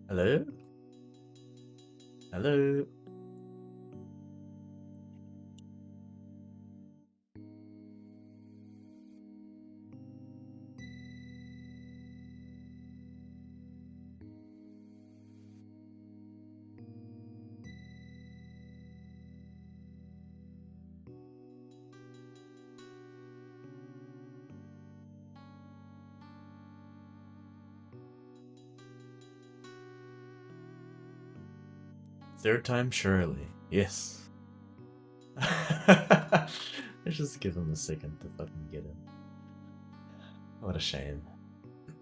Hello? Hello? Third time surely. Yes. Let's just give him a second to fucking get him. What a shame.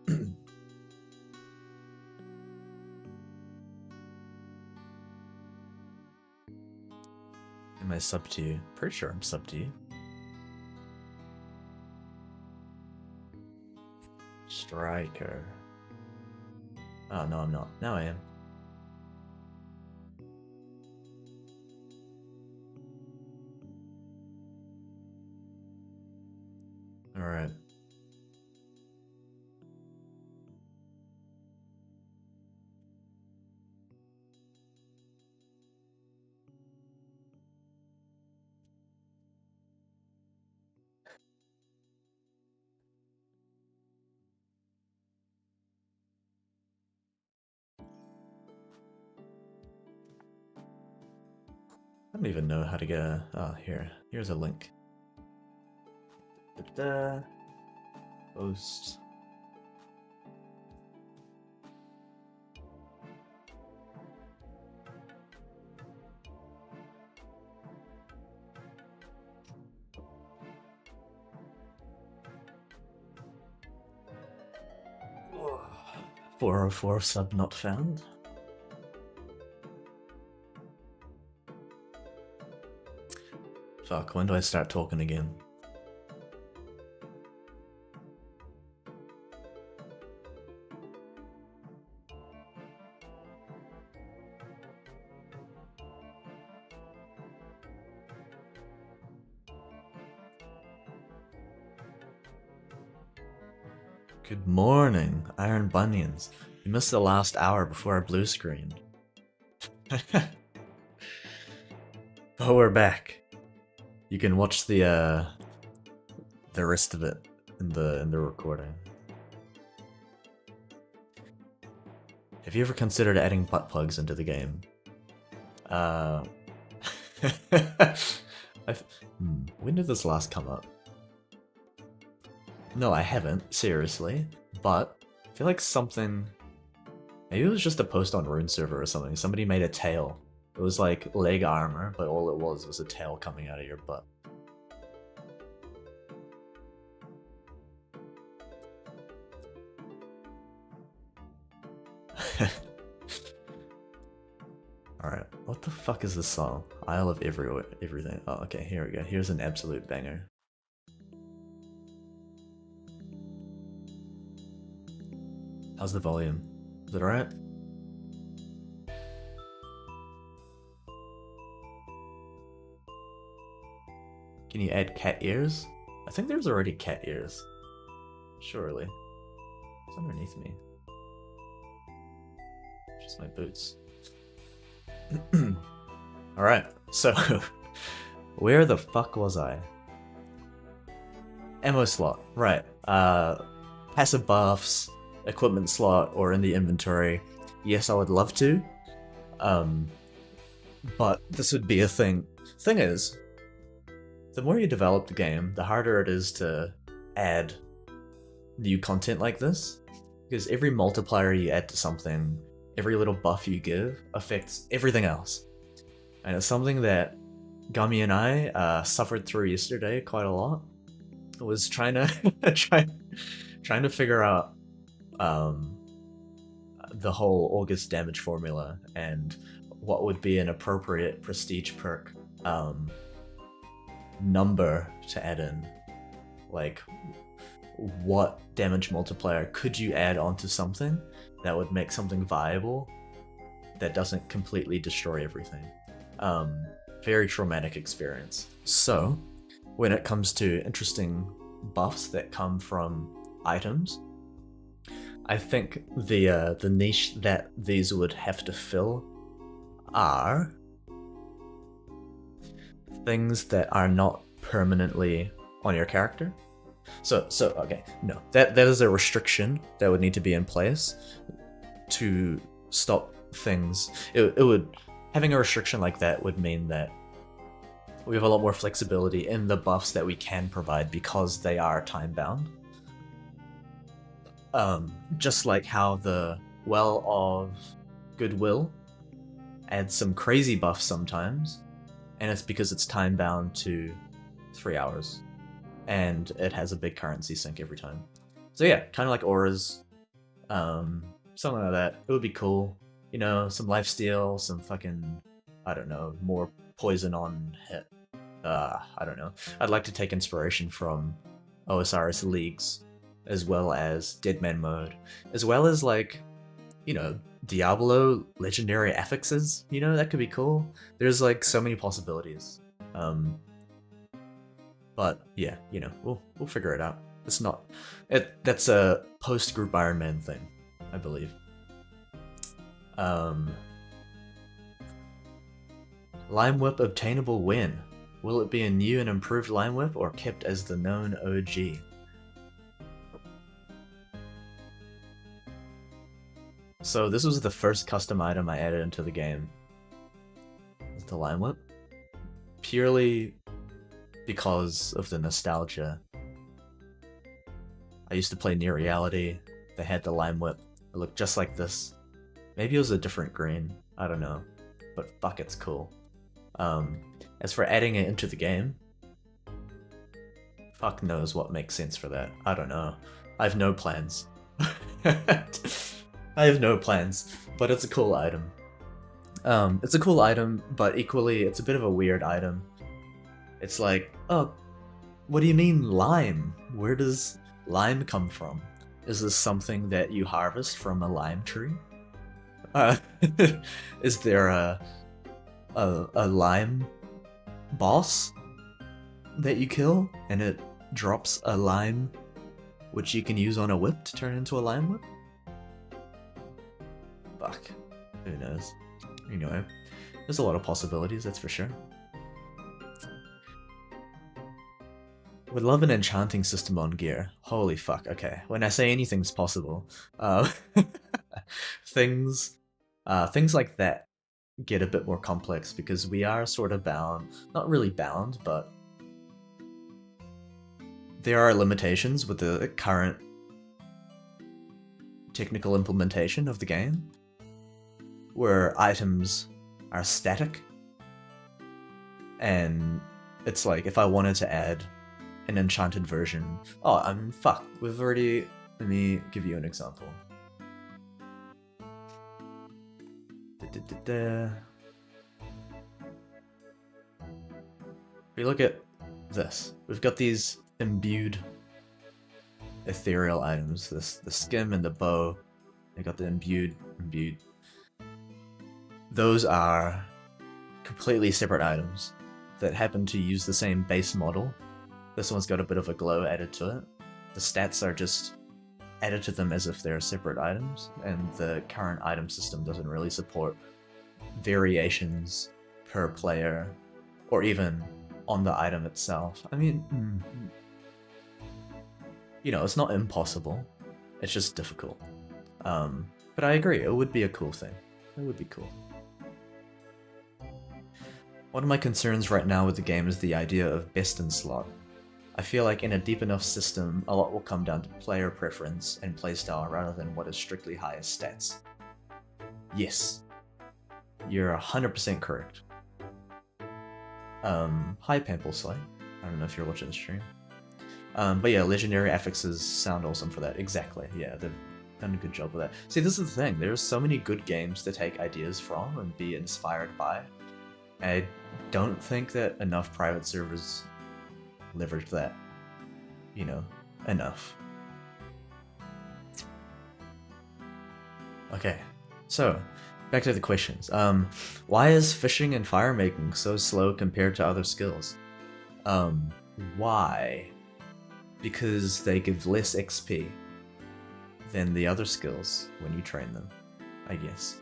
Am I sub to you? Pretty sure I'm sub to you. Striker. Oh, no, I'm not. Now I am. Alright. I don't even know how to get a... Oh, here. Here's a link. Da-da. Post. Oh. 404 sub not found. Fuck, when do I start talking again? Good morning, Iron Bunions. You missed the last hour before our blue screen. But we're back. You can watch the rest of it in the recording. Have you ever considered adding butt plugs into the game? When did this last come up? No, I haven't, seriously. But I feel like something... Maybe it was just a post on Rune server or something. Somebody made a tail. It was like leg armor, but all it was a tail coming out of your butt. Alright, what the fuck is this song? Isle of Everything. Oh, okay, here we go. Here's an absolute banger. How's the volume? Is it alright? Can you add cat ears? I think there's already cat ears. Surely. It's underneath me. Just my boots. Alright, so where the fuck was I? Ammo slot, right. Passive buffs, equipment slot, or in the inventory. Yes, I would love to. But this would be a thing. Thing is, the more you develop the game, the harder it is to add new content like this. Because every multiplier you add to something, every little buff you give, affects everything else. And it's something that Gummy and I suffered through yesterday quite a lot. It was trying to trying to figure out the whole August damage formula and what would be an appropriate prestige perk number to add in. Like, what damage multiplier could you add onto something that would make something viable that doesn't completely destroy everything? Very traumatic experience. So, when it comes to interesting buffs that come from items, I think the niche that these would have to fill are things that are not permanently on your character. So okay, no, that is a restriction that would need to be in place to stop things. It would, having a restriction like that would mean that we have a lot more flexibility in the buffs that we can provide because they are time bound. Just like how the Well of Goodwill adds some crazy buffs sometimes, and it's because it's time bound to 3 hours, and it has a big currency sink every time. So yeah, kind of like auras, something like that. It would be cool, you know, some lifesteal, some fucking, I don't know, more poison on hit. I don't know. I'd like to take inspiration from Osiris Leagues, as well as Deadman mode, as well as like, you know, Diablo legendary affixes. You know, that could be cool. There's like so many possibilities. But yeah, you know, we'll figure it out. It's not that's a post Group Iron Man thing, I believe. Lime Whip obtainable when? Will it be a new and improved Lime Whip or kept as the known OG? So this was the first custom item I added into the game. It's the Lime Whip. Purely because of the nostalgia. I used to play Near Reality. They had the Lime Whip. It looked just like this. Maybe it was a different green. I don't know. But fuck, it's cool. As for adding it into the game, fuck knows what makes sense for that. I don't know. I have no plans. I have no plans, but it's a cool item. It's a cool item, but equally, it's a bit of a weird item. It's like, oh, what do you mean lime? Where does lime come from? Is this something that you harvest from a lime tree? Is there a lime boss that you kill, and it drops a lime which you can use on a whip to turn into a lime whip? Fuck. Who knows? Anyway, there's a lot of possibilities, that's for sure. Would love an enchanting system on gear. Holy fuck, okay. When I say anything's possible, things like that get a bit more complex because we are sort of bound, not really bound, but there are limitations with the current technical implementation of the game, where items are static, and it's like if I wanted to add an enchanted version. Oh, fuck. We've already. Let me give you an example. If we look at this, we've got these imbued ethereal items. The skim and the bow. They got the imbued. Those are completely separate items that happen to use the same base model. This one's got a bit of a glow added to it. The stats are just added to them as if they're separate items, and the current item system doesn't really support variations per player, or even on the item itself. I mean, you know, it's not impossible, it's just difficult. But I agree, it would be a cool thing. It would be cool. One of my concerns right now with the game is the idea of best in slot. I feel like in a deep enough system, a lot will come down to player preference and playstyle rather than what is strictly highest stats. Yes, you're 100% correct. Hi Pample Slay. I don't know if you're watching the stream. But yeah, legendary affixes sound awesome for that. Exactly, yeah, they've done a good job with that. See, this is the thing, there's so many good games to take ideas from and be inspired by. I don't think that enough private servers leverage that, you know, enough. Okay, so back to the questions. Why is fishing and fire making so slow compared to other skills? Why? Because they give less XP. than the other skills when you train them, I guess.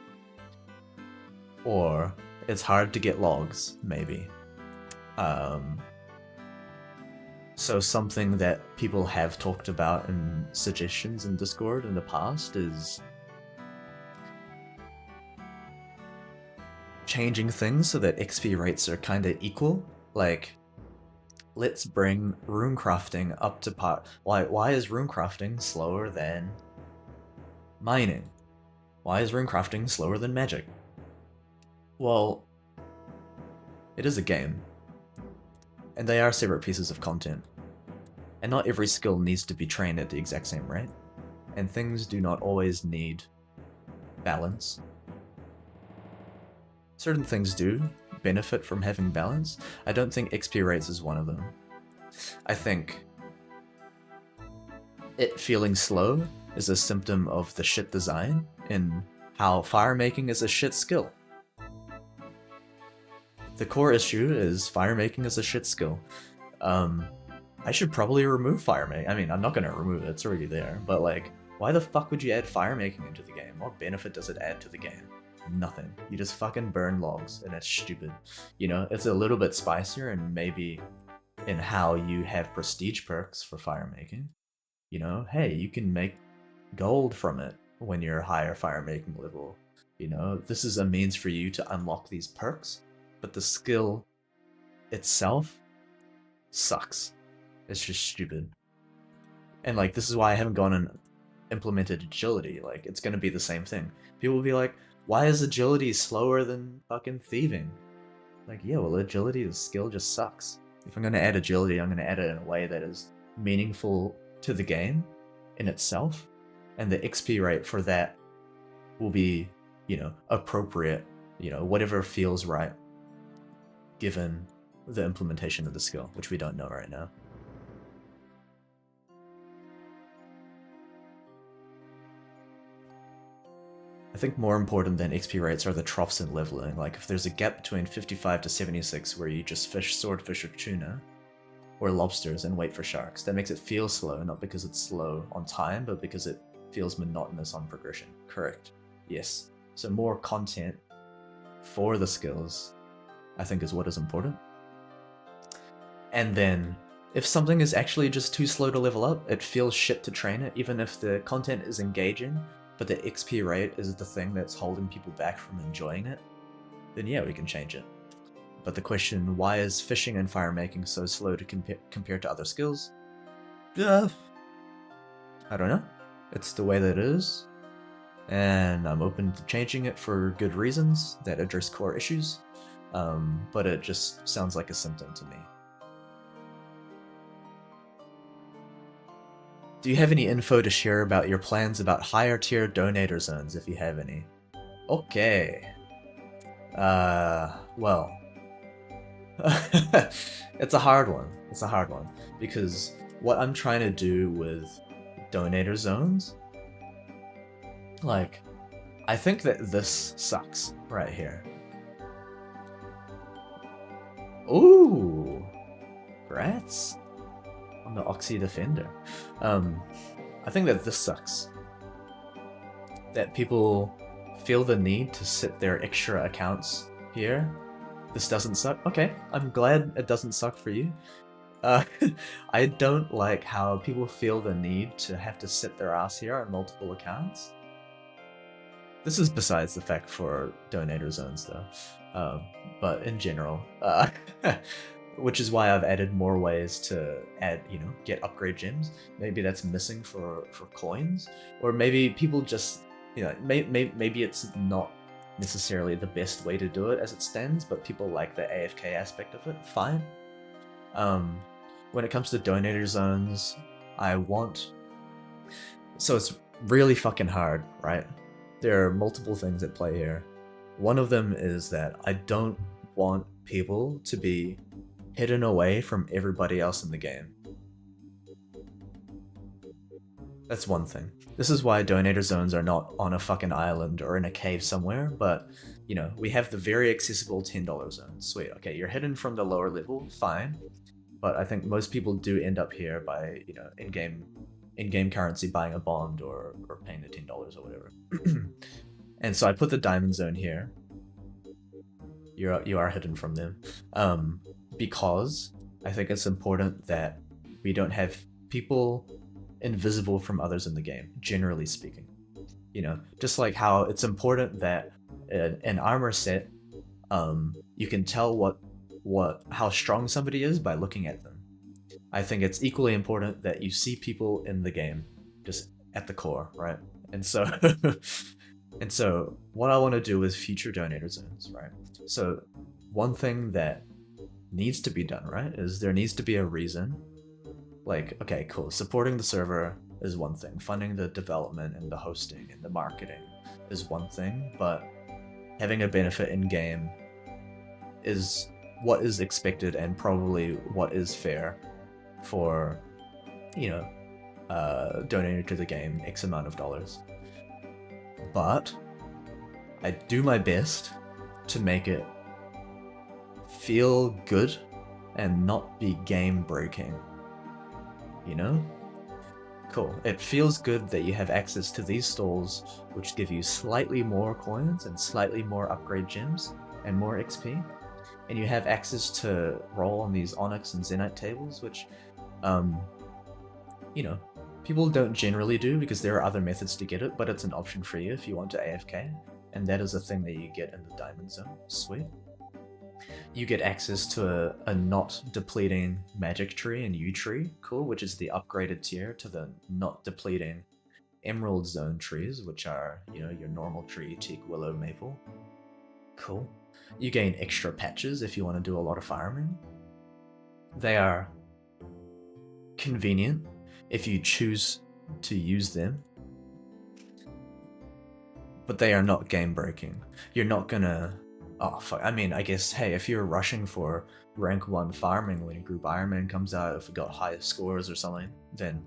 Or it's hard to get logs, maybe. So something that people have talked about in suggestions in Discord in the past is changing things so that XP rates are kind of equal. Like, let's bring rune crafting up to par. Why is rune crafting slower than mining? Why is rune crafting slower than magic? Well, it is a game, and they are separate pieces of content, and not every skill needs to be trained at the exact same rate, and things do not always need balance. Certain things do benefit from having balance. I don't think XP rates is one of them. I think it feeling slow is a symptom of the shit design in how fire making is a shit skill. The core issue is fire making is a shit skill. I should probably remove fire making. I mean, I'm not gonna remove it, it's already there, but like, why the fuck would you add fire making into the game? What benefit does it add to the game? Nothing. You just fucking burn logs, and it's stupid. You know, it's a little bit spicier, and maybe in how you have prestige perks for fire making. You know, hey, you can make gold from it when you're a higher fire making level. You know, this is a means for you to unlock these perks, but the skill itself sucks. It's just stupid. And like, this is why I haven't gone and implemented agility. Like, it's gonna be the same thing. People will be like, why is agility slower than fucking thieving? Like, yeah, well, agility, the skill just sucks. If I'm gonna add agility, I'm gonna add it in a way that is meaningful to the game in itself, and the XP rate for that will be, you know, appropriate, you know, whatever feels right, given the implementation of the skill, which we don't know right now. I think more important than XP rates are the troughs in leveling. Like, if there's a gap between 55 to 76 where you just fish swordfish or tuna, or lobsters and wait for sharks, that makes it feel slow, not because it's slow on time, but because it feels monotonous on progression. Correct. Yes. So more content for the skills, I think, is what is important. And then, if something is actually just too slow to level up, it feels shit to train it, even if the content is engaging, but the XP rate is the thing that's holding people back from enjoying it, then yeah, we can change it. But the question, why is fishing and fire making so slow to compare to other skills? I don't know. It's the way that it is, and I'm open to changing it for good reasons that address core issues, but it just sounds like a symptom to me. Do you have any info to share about your plans about higher tier donator zones, if you have any? Okay. Well. It's a hard one. It's a hard one. Because what I'm trying to do with donator zones, like, I think that this sucks right here. Ooh! Rats? On the Oxy Defender. I think that this sucks. That people feel the need to sit their extra accounts here. This doesn't suck. Okay, I'm glad it doesn't suck for you. I don't like how people feel the need to have to sit their ass here on multiple accounts. This is besides the fact for donator zones though. But in general, which is why I've added more ways to add, you know, get upgrade gems. Maybe that's missing for coins, or maybe people just, you know, maybe it's not necessarily the best way to do it as it stands, but people like the AFK aspect of it. Fine. When it comes to donator zones, so it's really fucking hard, right? There are multiple things at play here. One of them is that I don't want people to be hidden away from everybody else in the game. That's one thing. This is why donator zones are not on a fucking island or in a cave somewhere, but, you know, we have the very accessible $10 zone. Sweet, okay, you're hidden from the lower level, fine, but I think most people do end up here by, you know, in-game, you know, skill points. So it's really fucking hard. Like, I don't want people to be hidden away from everybody else in the game. in-game currency buying a bond or paying the $10 or whatever. And so I put the diamond zone here. You are hidden from them, because I think it's important that we don't have people invisible from others in the game, generally speaking. You know, just like how it's important that an armor set, you can tell how strong somebody is by looking at them. I think it's equally important that you see people in the game, just at the core, right? And so, and so, what I want to do with future donator zones, right? So, one thing that needs to be done, right, is there needs to be a reason. Like, okay, cool. Supporting the server is one thing. Funding the development and the hosting and the marketing is one thing, but having a benefit in game is what is expected and probably what is fair for, you know, donating to the game X amount of dollars. But I do my best to make it feel good and not be game breaking. You know? Cool. It feels good that you have access to these stalls, which give you slightly more coins and slightly more upgrade gems and more XP. And you have access to roll on these Onyx and Zenyte tables, which, you know, people don't generally do because there are other methods to get it, but it's an option for you if you want to AFK. And that is a thing that you get in the Diamond Zone. Sweet. You get access to a not depleting magic tree and yew tree, cool, which is the upgraded tier to the not depleting emerald zone trees, which are, you know, your normal tree, teak, willow, maple. Cool. You gain extra patches if you want to do a lot of farming. They are convenient if you choose to use them, but they are not game breaking. You're not gonna... Oh, fuck. I mean, I guess, hey, if you're rushing for rank 1 farming when Group Iron Man comes out, if we got high scores or something, then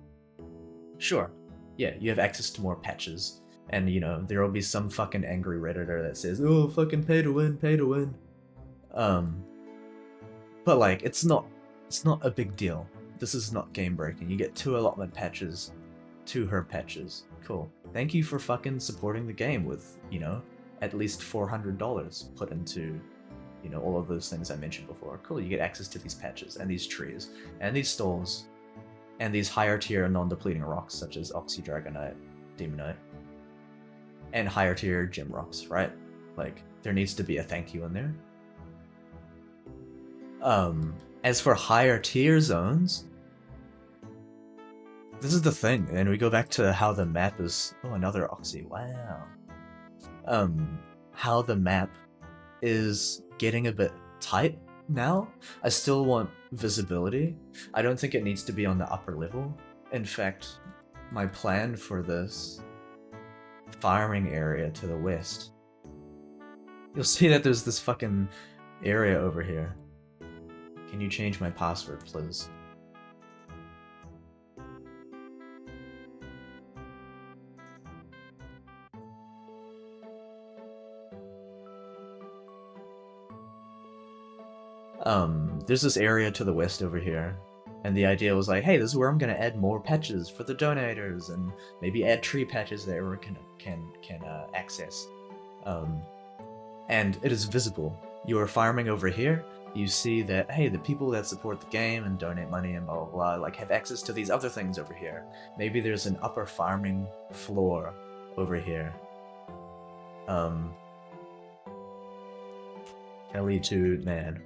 sure. Yeah, you have access to more patches. And, you know, there will be some fucking angry Redditor that says, oh, fucking pay to win, pay to win. But, like, it's not a big deal. This is not game breaking. You get 2 allotment patches, 2 herb patches. Cool. Thank you for fucking supporting the game with, you know, at least $400 put into, you know, all of those things I mentioned before. Cool, you get access to these patches and these trees and these stalls and these higher tier non-depleting rocks such as Oxy Dragonite, Demonite, and higher tier gem rocks, right? Like, there needs to be a thank you in there. As for higher tier zones, this is the thing, and we go back to how the map is... Oh, another Oxy, wow. How the map is getting a bit tight now. I still want visibility. I don't think it needs to be on the upper level. In fact, my plan for this farming area to the west, you'll see that there's this fucking area over here. Can you change my password, please? There's this area to the west over here, and the idea was like, hey, this is where I'm gonna add more patches for the donators, and maybe add tree patches that everyone can access. And it is visible. You are farming over here, you see that, hey, the people that support the game and donate money and blah blah blah, like, have access to these other things over here. Maybe there's an upper farming floor over here. Kelly to man.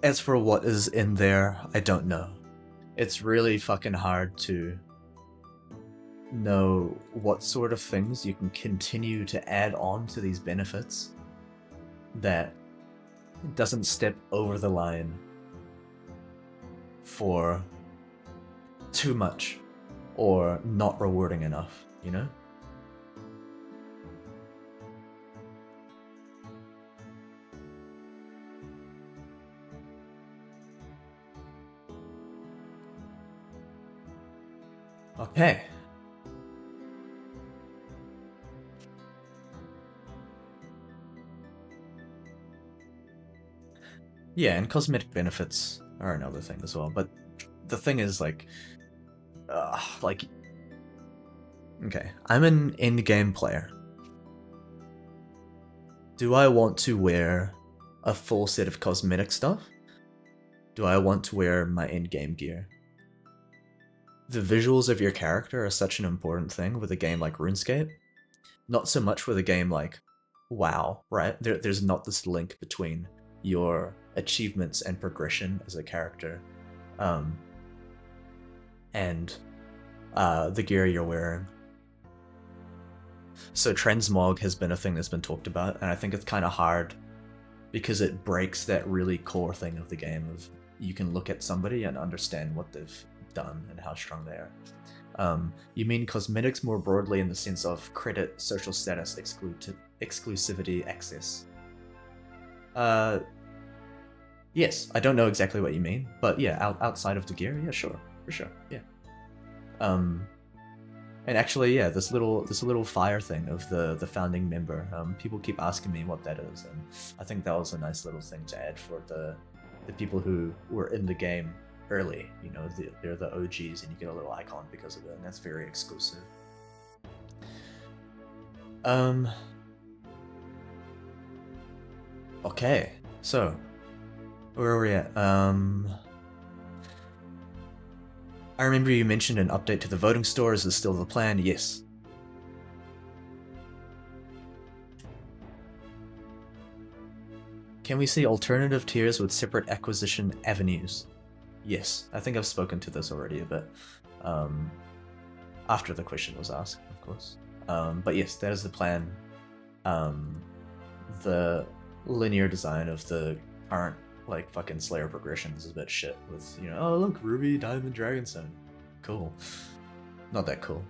As for what is in there, I don't know. It's really fucking hard to know what sort of things you can continue to add on to these benefits that doesn't step over the line for too much or not rewarding enough, you know? Okay. Yeah, and cosmetic benefits are another thing as well. But the thing is, like, okay, I'm an in-game player. Do I want to wear a full set of cosmetic stuff? Do I want to wear my in-game gear? The visuals of your character are such an important thing with a game like RuneScape. Not so much with a game like WoW, right? There's not this link between your achievements and progression as a character, and the gear you're wearing. So transmog has been a thing that's been talked about, and I think it's kind of hard because it breaks that really core thing of the game of you can look at somebody and understand what they've done and how strong they are. You mean cosmetics more broadly in the sense of credit, social status, exclusivity, access? Yes, I don't know exactly what you mean, but yeah, outside of the gear, yeah, sure, for sure, yeah. And actually, yeah, this little fire thing of the founding member. People keep asking me what that is, and I think that was a nice little thing to add for the people who were in the game early. You know, they're the OGs, and you get a little icon because of it, and that's very exclusive. Okay, so where are we at? I remember you mentioned an update to the voting store. Is this still the plan? Yes. Can we see alternative tiers with separate acquisition avenues? Yes. I think I've spoken to this already a bit. After the question was asked, of course. But yes, that is the plan. The linear design of the current like fucking Slayer progressions is a bit shit with, you know, oh look, Ruby, Diamond, Dragonstone. Cool. Not that cool.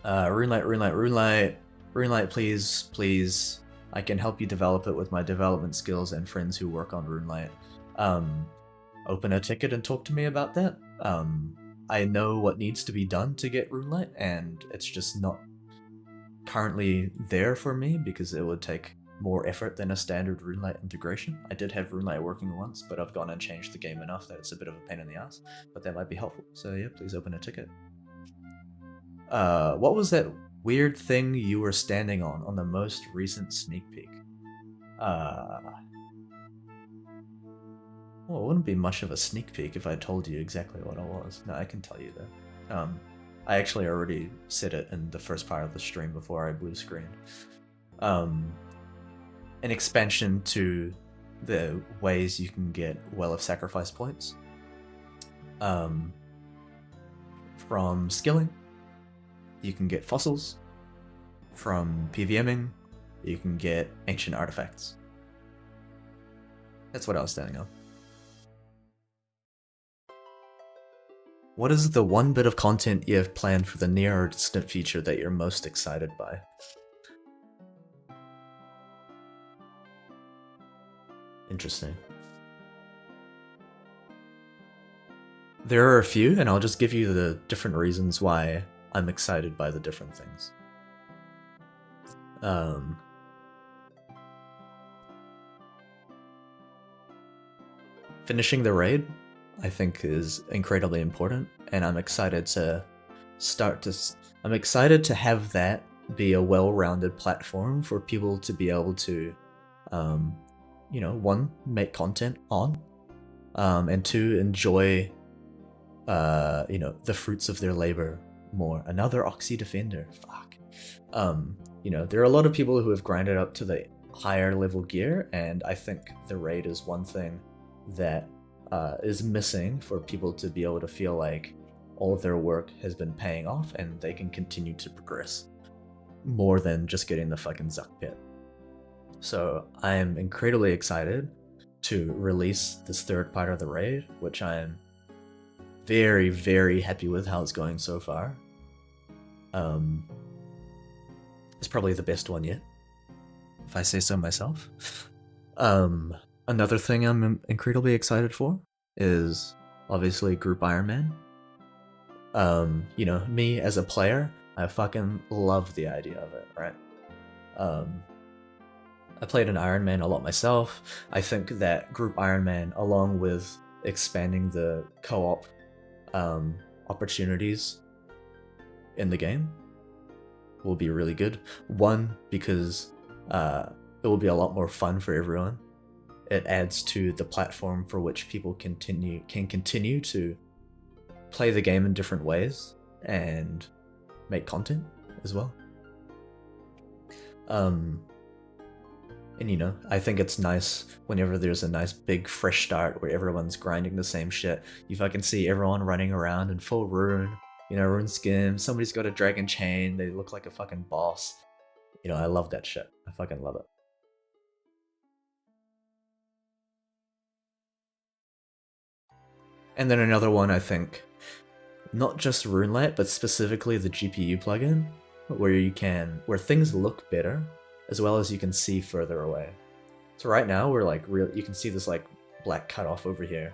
RuneLite, please. I can help you develop it with my development skills and friends who work on RuneLite. Open a ticket and talk to me about that. I know what needs to be done to get RuneLite, and it's just not currently there for me because it would take more effort than a standard RuneLite integration. I did have RuneLite working once, but I've gone and changed the game enough that it's a bit of a pain in the ass, but that might be helpful. So yeah, please open a ticket. What was that weird thing you were standing on the most recent sneak peek? Well, it wouldn't be much of a sneak peek if I told you exactly what it was. No, I can tell you that. I actually already said it in the first part of the stream before I blue screened. An expansion to the ways you can get Well of Sacrifice points. From skilling, you can get fossils. From PVMing, you can get ancient artifacts. That's what I was standing on. What is the one bit of content you have planned for the near or distant future that you're most excited by? Interesting. There are a few, and I'll just give you the different reasons why I'm excited by the different things. Finishing the raid, I think, is incredibly important, and I'm excited to I'm excited to have that be a well-rounded platform for people to be able to, you know, one, make content on, and two, enjoy, you know, the fruits of their labor more. Another Oxy Defender, fuck. You know, there are a lot of people who have grinded up to the higher level gear, and I think the raid is one thing that is missing for people to be able to feel like all of their work has been paying off and they can continue to progress more than just getting the fucking Zuck pit. So I am incredibly excited to release this third part of the raid, which I am very, very happy with how it's going so far. It's probably the best one yet, if I say so myself. Another thing I'm incredibly excited for is obviously Group Iron Man. You know, me as a player, I fucking love the idea of it, right? I played an Iron Man a lot myself. I think that Group Iron Man, along with expanding the co-op opportunities in the game, will be really good. One, because it will be a lot more fun for everyone. It adds to the platform for which people can continue to play the game in different ways and make content as well. And you know, I think it's nice whenever there's a nice big fresh start where everyone's grinding the same shit. You fucking see everyone running around in full rune, you know, rune skin. Somebody's got a dragon chain. They look like a fucking boss. You know, I love that shit. I fucking love it. And then another one, I think, not just RuneLite, but specifically the GPU plugin, where things look better, as well as you can see further away. So right now we're like you can see this like black cutoff over here.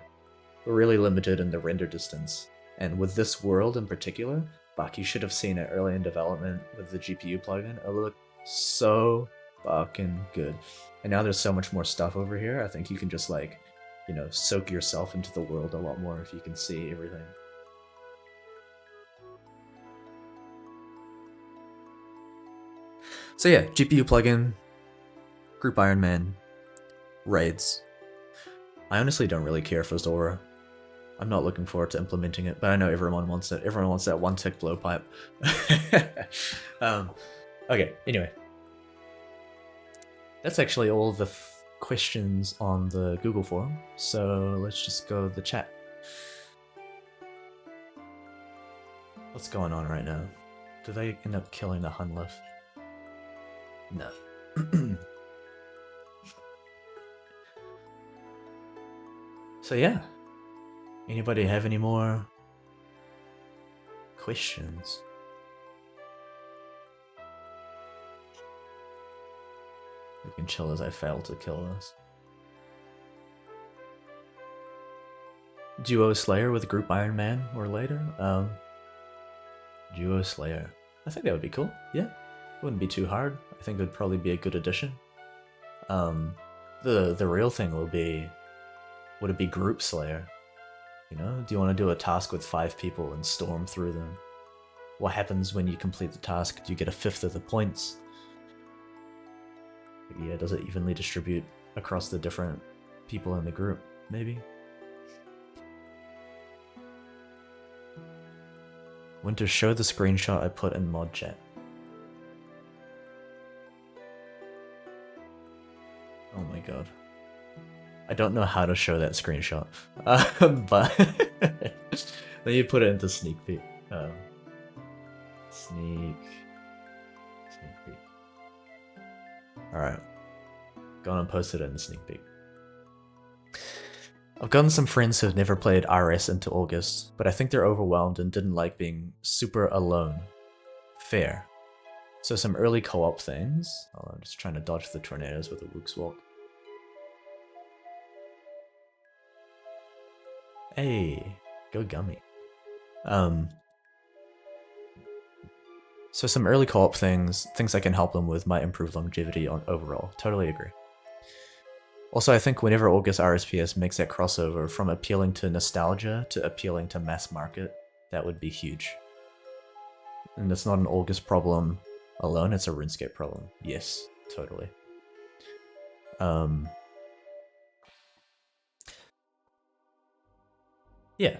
We're really limited in the render distance. And with this world in particular, fuck, you should have seen it early in development with the GPU plugin. It looked so fucking good. And now there's so much more stuff over here. I think you can just like, you know, soak yourself into the world a lot more if you can see everything. So yeah, GPU plugin, Group Iron Man, raids. I honestly don't really care for Zora. I'm not looking forward to implementing it, but I know everyone wants it. Everyone wants that one tick blowpipe. Okay, anyway. That's actually all the questions on the Google forum, so let's just go to the chat. What's going on right now? Do they end up killing the Hunlif? No. So yeah. Anybody have any more questions? We can chill as I fail to kill this. Duo Slayer with Group Iron Man or later? Duo Slayer. I think that would be cool. Yeah. Wouldn't be too hard. I think it would probably be a good addition. The real thing will be, would it be Group Slayer? You know, do you want to do a task with 5 people and storm through them? What happens when you complete the task? Do you get a 1/5 of the points? Yeah, does it evenly distribute across the different people in the group? Maybe? When to show the screenshot I put in mod chat. Oh my god. I don't know how to show that screenshot, but then you put it into sneak peek. Sneak peek. Alright. Go on and post it in the sneak peek. I've gotten some friends who have never played RS into August, but I think they're overwhelmed and didn't like being super alone. Fair. So some early co-op things. Oh, I'm just trying to dodge the tornadoes with a Wook's Walk. Hey, go Gummy. So some early co-op things I can help them with might improve longevity on overall. Totally agree. Also, I think whenever August RSPS makes that crossover from appealing to nostalgia to appealing to mass market, that would be huge. And it's not an August problem alone, it's a RuneScape problem. Yes, totally. Yeah,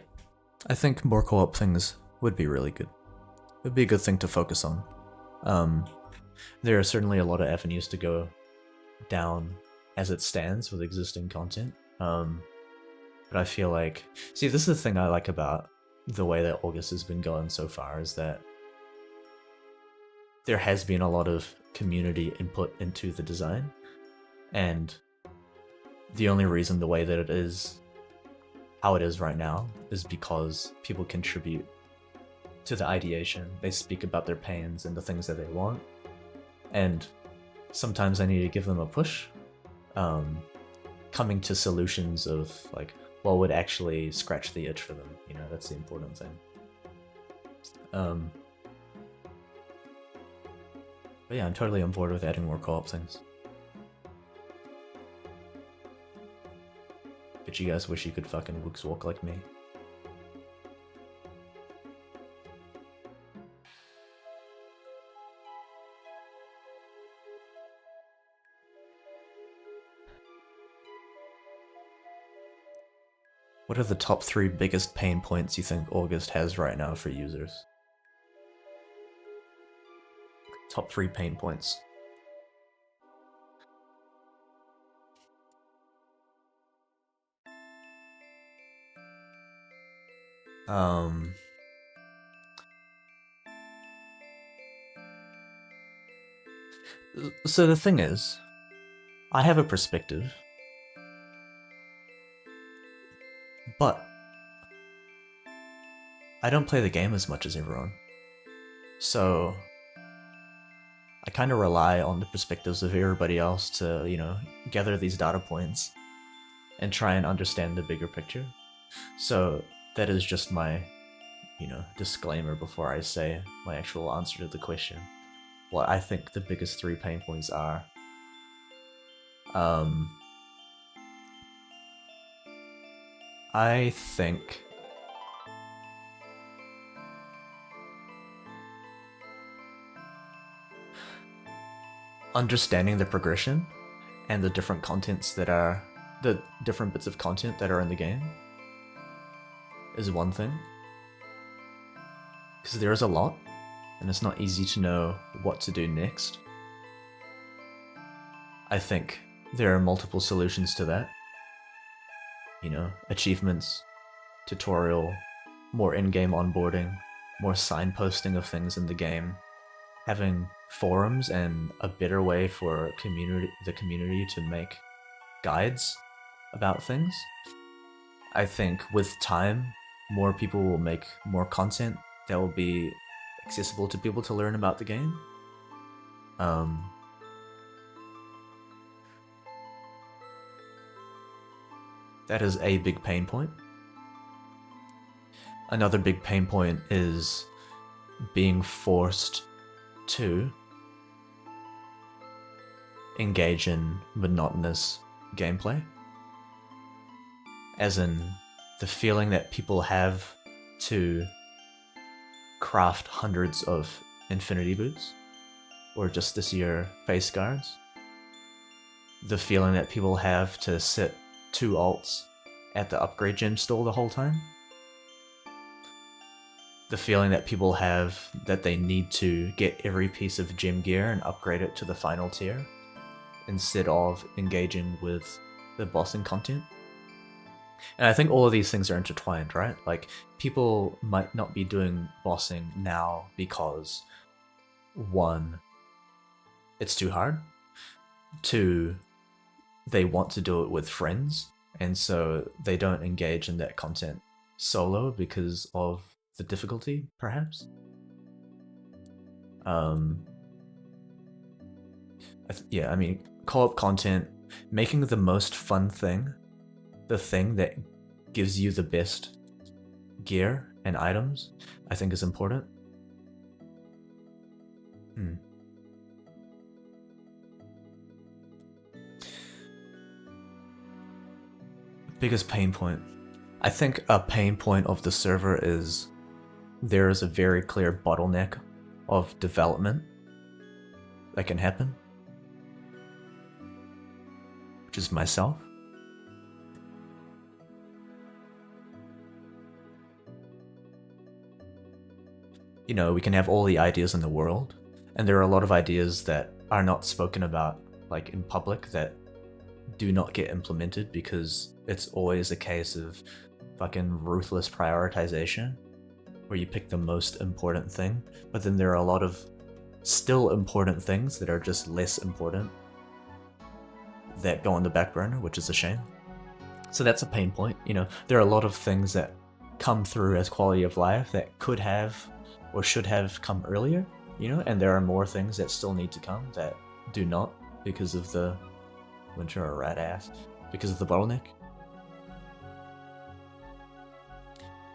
I think more co-op things would be really good. It would be a good thing to focus on. There are certainly a lot of avenues to go down as it stands with existing content. But I feel like... See, this is the thing I like about the way that August has been going so far, is that there has been a lot of community input into the design, and the only reason the way that it is how it is right now is because people contribute to the ideation. They speak about their pains and the things that they want, and sometimes I need to give them a push, coming to solutions of like what would actually scratch the itch for them. You know, that's the important thing. But yeah, I'm totally on board with adding more co-op things. But you guys wish you could fucking Wooks walk like me. What are the top 3 biggest pain points you think August has right now for users? Top 3 pain points. So the thing is, I have a perspective, but I don't play the game as much as everyone. So I kind of rely on the perspectives of everybody else to, you know, gather these data points and try and understand the bigger picture. So that is just my, you know, disclaimer before I say my actual answer to the question. What I think the biggest 3 pain points are. I think understanding the progression and the different contents that are the different bits of content that are in the game is one thing, because there is a lot and it's not easy to know what to do next. I think there are multiple solutions to that. You know, achievements, tutorial, more in-game onboarding, more signposting of things in the game, having forums and a better way for the community to make guides about things. I think with time, more people will make more content that will be accessible to people to learn about the game. That is a big pain point. Another big pain point is being forced to engage in monotonous gameplay. As in, the feeling that people have to craft hundreds of infinity boots, or just this year face guards. The feeling that people have to sit 2 alts at the upgrade gem stall the whole time. The feeling that people have that they need to get every piece of gem gear and upgrade it to the final tier, instead of engaging with the bossing content. And I think all of these things are intertwined, right? Like, people might not be doing bossing now because 1, it's too hard. 2, they want to do it with friends, and so they don't engage in that content solo because of the difficulty, perhaps. Yeah, I mean, co-op content, making the most fun thing, the thing that gives you the best gear and items, I think is important. Biggest pain point. I think a pain point of the server is there is a very clear bottleneck of development that can happen, which is myself. You know, we can have all the ideas in the world, and there are a lot of ideas that are not spoken about, like, in public, that do not get implemented because it's always a case of fucking ruthless prioritization, where you pick the most important thing, but then there are a lot of still important things that are just less important that go on the back burner, which is a shame. So that's a pain point. You know, there are a lot of things that come through as quality of life that could have or should have come earlier, you know, and there are more things that still need to come that do not because of the Winter or rat ass, because of the bottleneck.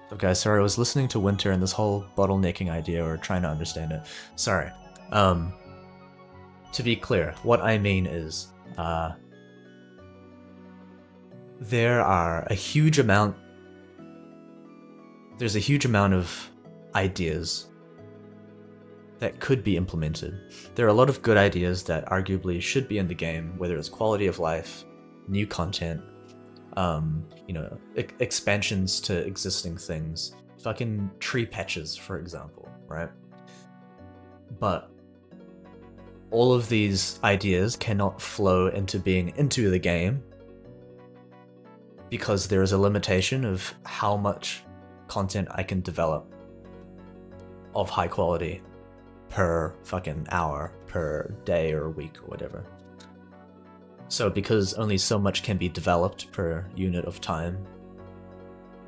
So guys, sorry, I was listening to Winter and this whole bottlenecking idea, or trying to understand it. Sorry. To be clear, what I mean is, there are a huge amount there's a huge amount of ideas that could be implemented. There are a lot of good ideas that arguably should be in the game, whether it's quality of life, new content, expansions to existing things, fucking tree patches, for example, right? But all of these ideas cannot flow into being into the game because there is a limitation of how much content I can develop of high quality per fucking hour, per day or week or whatever. So because only so much can be developed per unit of time,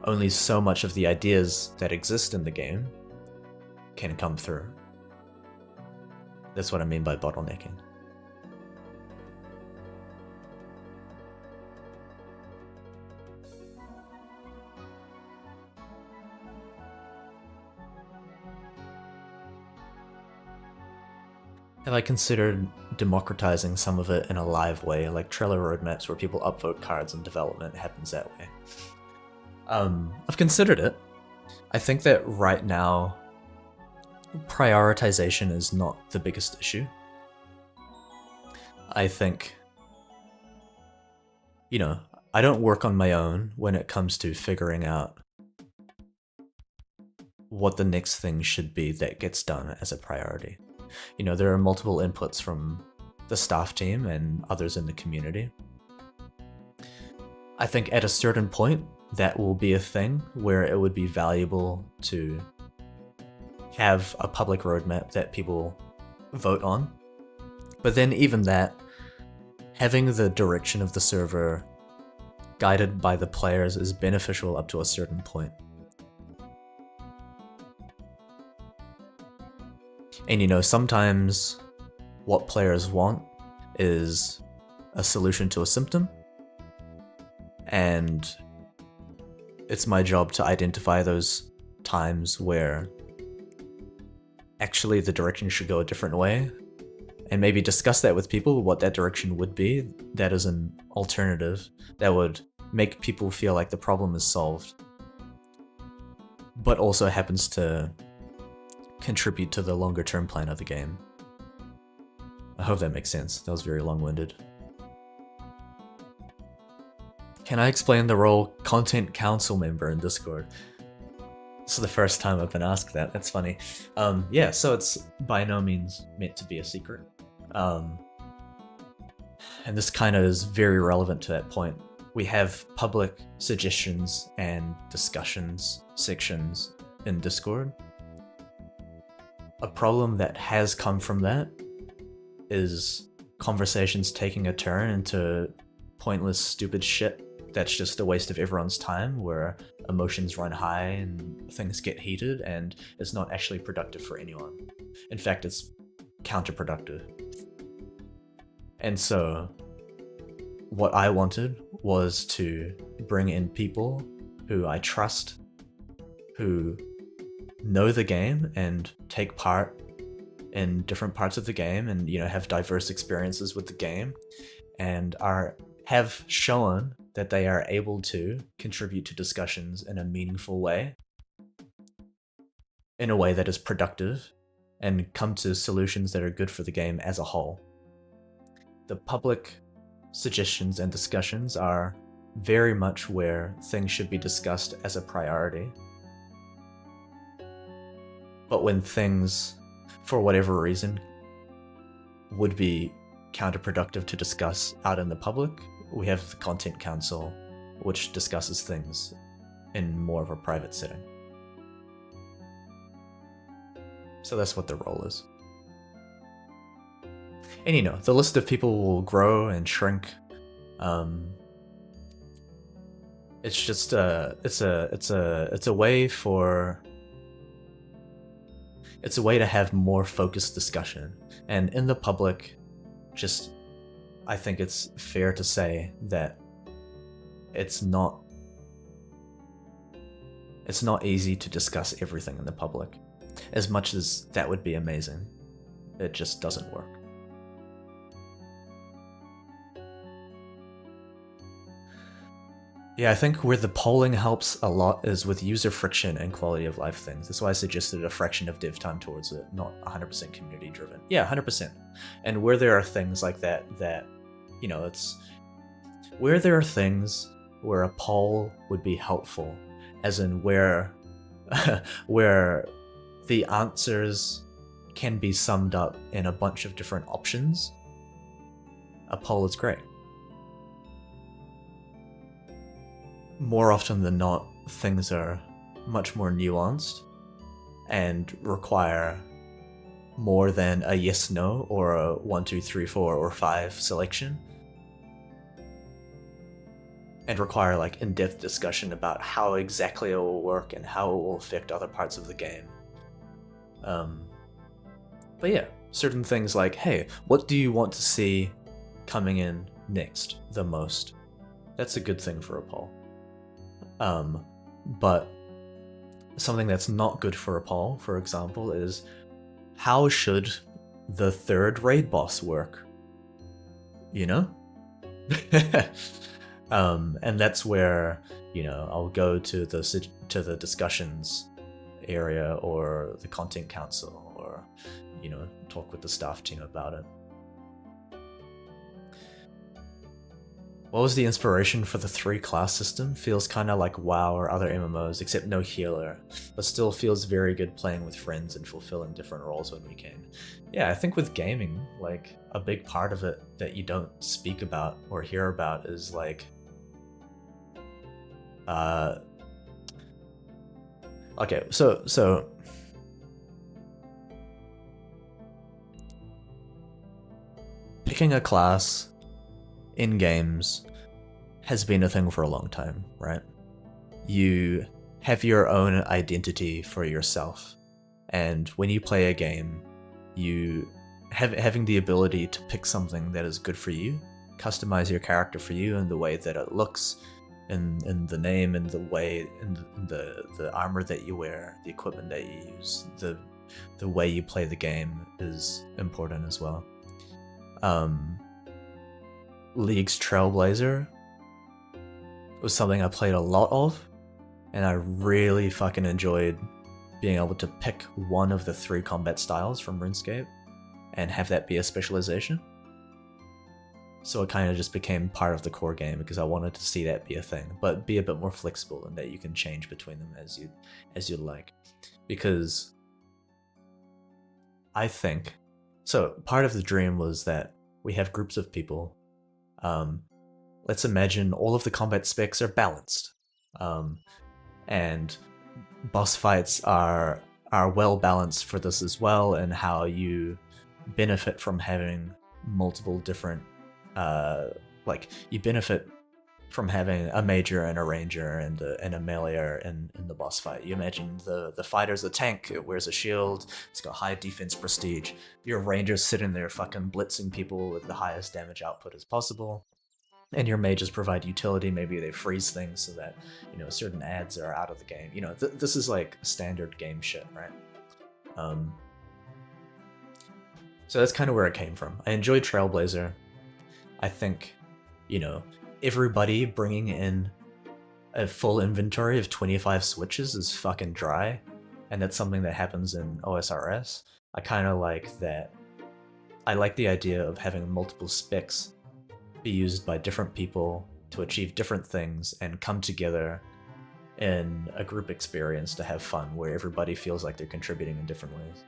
only so much of the ideas that exist in the game can come through. That's what I mean by bottlenecking. Have I considered democratizing some of it in a live way, like Trello roadmaps where people upvote cards and development happens that way? I've considered it. I think that right now, prioritization is not the biggest issue. I think, I don't work on my own when it comes to figuring out what the next thing should be that gets done as a priority. There are multiple inputs from the staff team and others in the community. I think at a certain point, that will be a thing where it would be valuable to have a public roadmap that people vote on. But then even that, having the direction of the server guided by the players is beneficial up to a certain point. And sometimes what players want is a solution to a symptom, and it's my job to identify those times where actually the direction should go a different way, and maybe discuss that with people, what that direction would be. That is an alternative that would make people feel like the problem is solved, but also happens to contribute to the longer term plan of the game. I hope that makes sense. That was very long-winded. Can I explain the role content council member in Discord? This is the first time I've been asked that. That's funny. Yeah, so it's by no means meant to be a secret. And this kind of is very relevant to that point. We have public suggestions and discussions sections in Discord. A problem that has come from that is conversations taking a turn into pointless, stupid shit that's just a waste of everyone's time, where emotions run high and things get heated, and it's not actually productive for anyone. In fact, it's counterproductive. And so, what I wanted was to bring in people who I trust, who know the game and take part in different parts of the game, and have diverse experiences with the game, and have shown that they are able to contribute to discussions in a meaningful way, in a way that is productive, and come to solutions that are good for the game as a whole. The public suggestions and discussions are very much where things should be discussed as a priority. But when things, for whatever reason, would be counterproductive to discuss out in the public, we have the Content Council, which discusses things in more of a private setting. So that's what the role is. And the list of people will grow and shrink. It's just it's a way to have more focused discussion. And in the public, I think it's fair to say that it's not easy to discuss everything in the public. As much as that would be amazing, it just doesn't work. Yeah, I think where the polling helps a lot is with user friction and quality of life things. That's why I suggested a fraction of dev time towards it, not 100% community driven. Yeah, 100%. And where there are things like that, it's where there are things where a poll would be helpful, as in where where the answers can be summed up in a bunch of different options, a poll is great. More often than not, things are much more nuanced and require more than a yes no or a 1 2 3 4 or 5 selection, and require like in-depth discussion about how exactly it will work and how it will affect other parts of the game. But yeah, certain things like, hey, what do you want to see coming in next the most? That's a good thing for a poll. But something that's not good for a poll, for example, is how should the third raid boss work? You know? And that's where, I'll go to the discussions area or the content council, or talk with the staff team about it. What was the inspiration for the 3-class system? Feels kinda like WoW or other MMOs, except no healer, but still feels very good playing with friends and fulfilling different roles when we can. Yeah, I think with gaming, like, a big part of it that you don't speak about or hear about is like, okay, so picking a class in games has been a thing for a long time, right? You have your own identity for yourself, and when you play a game, you having the ability to pick something that is good for you, customize your character for you in the way that it looks, in the name, in the way, in the armor that you wear, the equipment that you use, the way you play the game is important as well. League's Trailblazer was something I played a lot of, and I really fucking enjoyed being able to pick one of the 3 combat styles from RuneScape and have that be a specialization. So it kind of just became part of the core game because I wanted to see that be a thing, but be a bit more flexible in that you can change between them as you'd like. Because I think, so part of the dream was that we have groups of people. Let's imagine all of the combat specs are balanced, and boss fights are well balanced for this as well, and how you benefit from having multiple different, like you benefit from having a major and a ranger and a meleeer in the boss fight. You imagine the fighter's a tank, it wears a shield, it's got high defense prestige. Your ranger's sitting there fucking blitzing people with the highest damage output as possible. And your mages provide utility, maybe they freeze things so that, certain ads are out of the game. This is like standard game shit, right? So that's kind of where it came from. I enjoyed Trailblazer. I think, everybody bringing in a full inventory of 25 switches is fucking dry, and that's something that happens in OSRS. I kind of like that. I like the idea of having multiple specs be used by different people to achieve different things and come together in a group experience to have fun where everybody feels like they're contributing in different ways.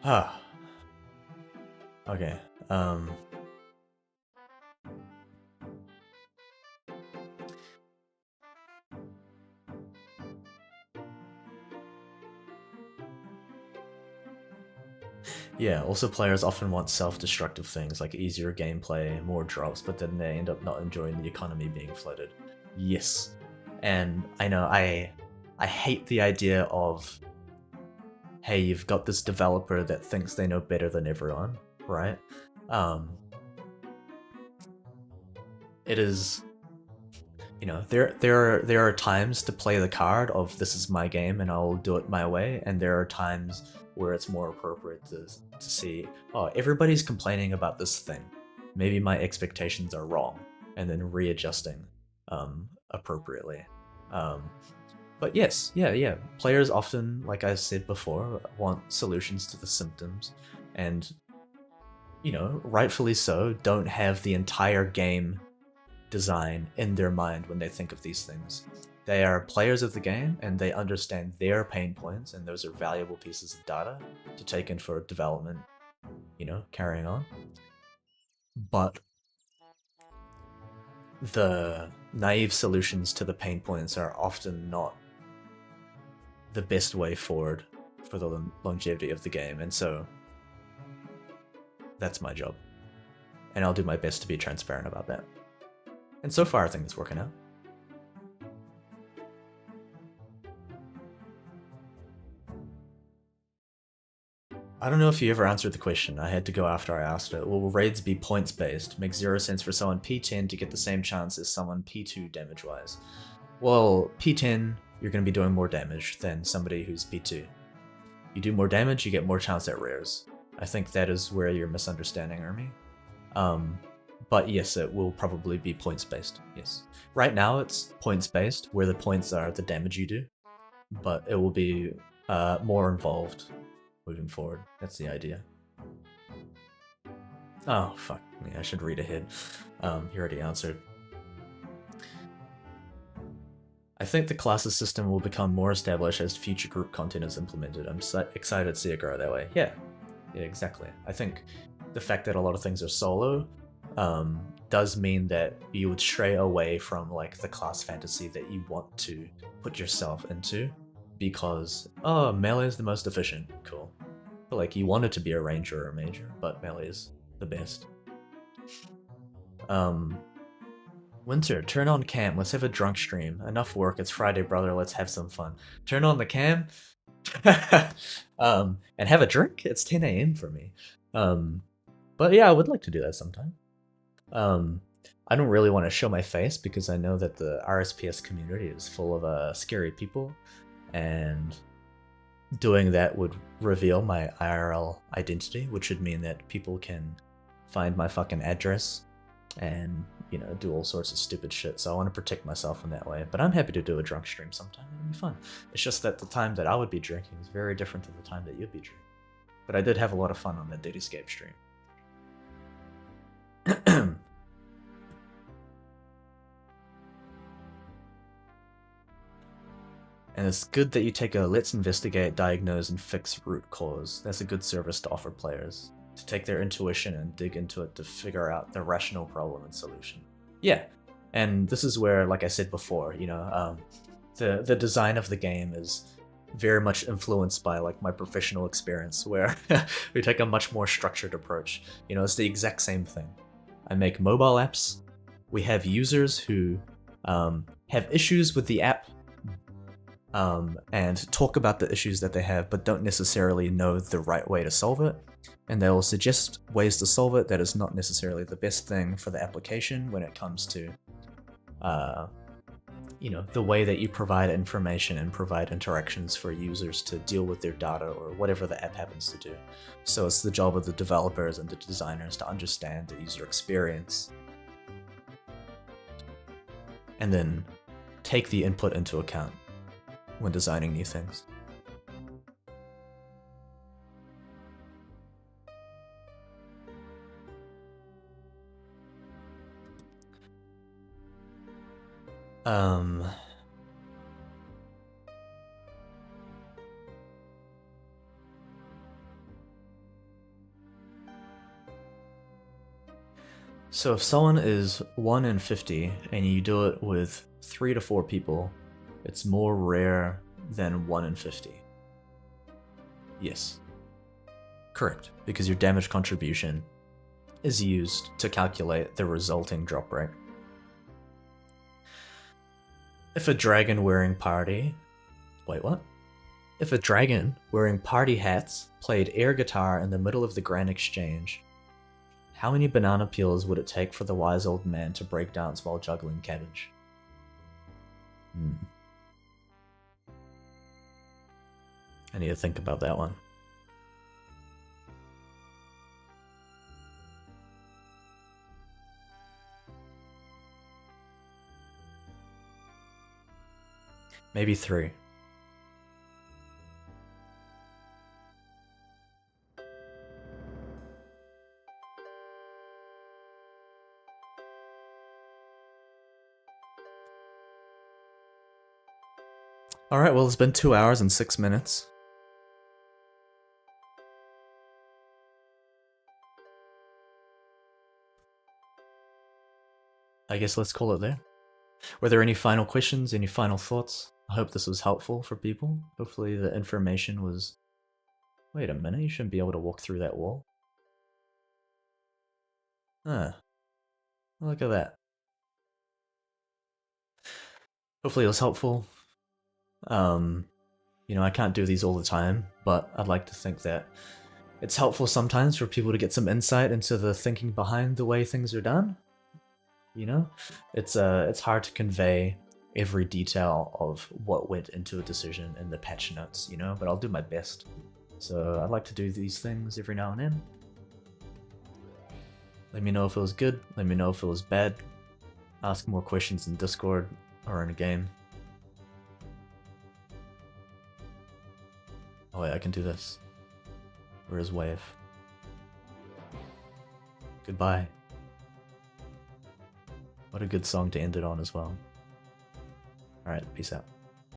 Ah. Okay. Yeah, also players often want self-destructive things like easier gameplay, more drops, but then they end up not enjoying the economy being flooded. Yes. And I know I hate the idea of, hey, you've got this developer that thinks they know better than everyone, right? It is, there are times to play the card of this is my game and I'll do it my way, and there are times where it's more appropriate to see, oh, everybody's complaining about this thing. Maybe my expectations are wrong, and then readjusting appropriately. But yes, yeah. Players often, like I said before, want solutions to the symptoms, and, you know, rightfully so, don't have the entire game design in their mind when they think of these things. They are players of the game, and they understand their pain points, and those are valuable pieces of data to take in for development, you know, carrying on. But the naive solutions to the pain points are often not the best way forward for the longevity of the game, and so that's my job. And I'll do my best to be transparent about that. And so far I think it's working out. I don't know if you ever answered the question. I had to go after I asked it. Will raids be points based? Makes 0 sense for someone P10 to get the same chance as someone P2 damage wise. Well, P10, you're going to be doing more damage than somebody who's P2. You do more damage, you get more chance at rares. I think that is where you're misunderstanding Ermi. But yes, it will probably be points based. Yes. Right now it's points based, where the points are the damage you do, but it will be more involved moving forward. That's the idea. Oh, fuck me. I should read ahead. You already answered. I think the classes system will become more established as future group content is implemented. I'm excited to see it grow that way. Yeah, exactly. I think the fact that a lot of things are solo does mean that you would stray away from like the class fantasy that you want to put yourself into, because, oh, melee is the most efficient. Cool. But like, you want it to be a ranger or a major, but melee is the best. Winter, turn on cam. Let's have a drunk stream. Enough work. It's Friday, brother. Let's have some fun. Turn on the cam. And have a drink. It's 10 a.m. for me. But yeah, I would like to do that sometime. I don't really want to show my face because I know that the RSPS community is full of scary people, and doing that would reveal my IRL identity, which would mean that people can find my fucking address and, you know, do all sorts of stupid shit. So I want to protect myself in that way. But I'm happy to do a drunk stream sometime. It'll be fun. It's just that the time that I would be drinking is very different to the time that you'd be drinking. But I did have a lot of fun on that Datyscape stream. And it's good that you take a let's investigate, diagnose, and fix root cause. That's a good service to offer players, to take their intuition and dig into it to figure out the rational problem and solution. Yeah, and this is where, like I said before, you know, the design of the game is very much influenced by like my professional experience, where we take a much more structured approach. You know, it's the exact same thing. I make mobile apps. We have users who have issues with the app, and talk about the issues that they have, but don't necessarily know the right way to solve it. And they will suggest ways to solve it that is not necessarily the best thing for the application when it comes to, you know, the way that you provide information and provide interactions for users to deal with their data or whatever the app happens to do. So it's the job of the developers and the designers to understand the user experience and then take the input into account when designing new things. So if someone is 1 in 50 and you do it with 3 to 4 people, it's more rare than 1 in 50. Yes. Correct, because your damage contribution is used to calculate the resulting drop rate. If a dragon wearing party... Wait, what? If a dragon wearing party hats played air guitar in the middle of the Grand Exchange, how many banana peels would it take for the wise old man to break dance while juggling cabbage? I need to think about that one. Maybe 3. Alright, well, it's been 2 hours and 6 minutes. I guess let's call it there. Were there any final questions, any final thoughts? I hope this was helpful for people. Hopefully the information was... Wait a minute, you shouldn't be able to walk through that wall. Huh. Look at that. Hopefully it was helpful. You know, I can't do these all the time, but I'd like to think that it's helpful sometimes for people to get some insight into the thinking behind the way things are done. You know, it's hard to convey every detail of what went into a decision in the patch notes, you know, but I'll do my best. So I'd like to do these things every now and then. Let me know if it was good, let me know if it was bad. Ask more questions in Discord or in a game. Oh wait, I can do this. Where is Wave? Goodbye. What a good song to end it on as well. Alright, peace out.